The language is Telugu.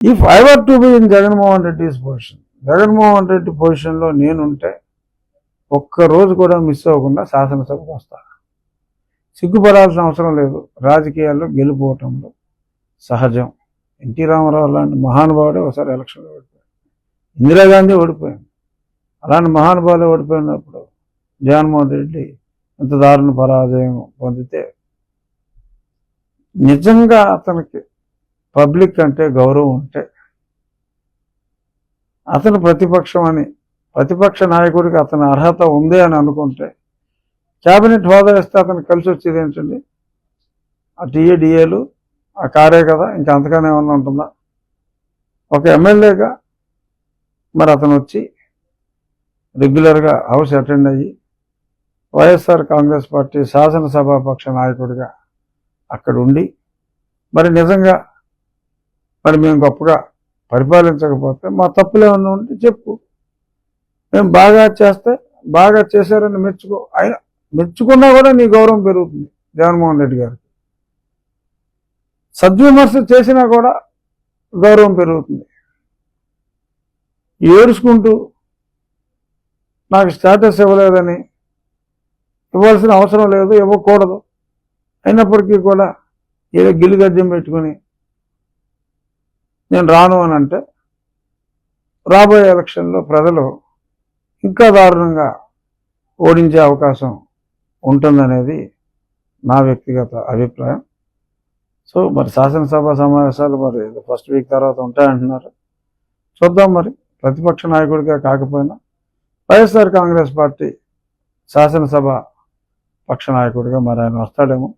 If I were to be in Jaganmohan Reddy's position, Jaganmohan Reddy పొజిషన్లో నేనుంటే ఒక్కరోజు కూడా మిస్ అవ్వకుండా శాసనసభకు వస్తా. సిగ్గుపడాల్సిన అవసరం లేదు. రాజకీయాల్లో గెలిపోవటంలో సహజం. ఎన్టీ రామారావు లాంటి మహానుభావుడే ఒకసారి ఎలక్షన్లో ఓడిపోయాడు. ఇందిరాగాంధీ ఓడిపోయింది. అలాంటి మహానుభావులు ఓడిపోయినప్పుడు జగన్మోహన్ రెడ్డి ఎంత దారుణ పరాజయం పొందితే, నిజంగా అతనికి పబ్లిక్ అంటే గౌరవం ఉంటే, అతను ప్రతిపక్ష నాయకుడికి అతని అర్హత ఉంది అని అనుకుంటే, క్యాబినెట్ హోదా ఇస్తే అతనికి కలిసి వచ్చేది ఏంటండి? ఆ టీఏ-డిఏలు ఆ కారే కదా, ఇంకా అంతగానే ఏమన్నా ఉంటుందా? ఒక ఎమ్మెల్యేగా మరి అతను వచ్చి రెగ్యులర్గా హౌస్ అటెండ్ అయ్యి వైఎస్ఆర్ కాంగ్రెస్ పార్టీ శాసనసభాపక్ష నాయకుడిగా అక్కడ ఉండి, మరి నిజంగా మరి మేము గొప్పగా పరిపాలించకపోతే మా తప్పులు ఏమన్నా ఉంటే చెప్పు, మేము బాగా చేస్తే బాగా చేశారని మెచ్చుకో. ఆయన మెచ్చుకున్నా కూడా నీ గౌరవం పెరుగుతుంది. జగన్మోహన్ రెడ్డి గారికి సద్విమర్శ చేసినా కూడా గౌరవం పెరుగుతుంది. ఏడుచుకుంటూ నాకు స్టేటస్ ఇవ్వలేదని, ఇవ్వాల్సిన అవసరం లేదు, ఇవ్వకూడదు, అయినప్పటికీ కూడా ఏదో గిల్లిగజ్జం పెట్టుకుని నేను రాను అని అంటే, రాబోయే ఎలక్షన్లో ప్రజలు ఇంకా దారుణంగా ఓడించే అవకాశం ఉంటుందనేది నా వ్యక్తిగత అభిప్రాయం. సో మరి శాసనసభ సమావేశాలు మరి ఫస్ట్ వీక్ తర్వాత ఉంటాయంటున్నారు. చూద్దాం. మరి ప్రతిపక్ష నాయకుడిగా కాకపోయినా వైఎస్ఆర్ కాంగ్రెస్ పార్టీ శాసనసభ పక్ష నాయకుడిగా మరి ఆయన వస్తాడేమో.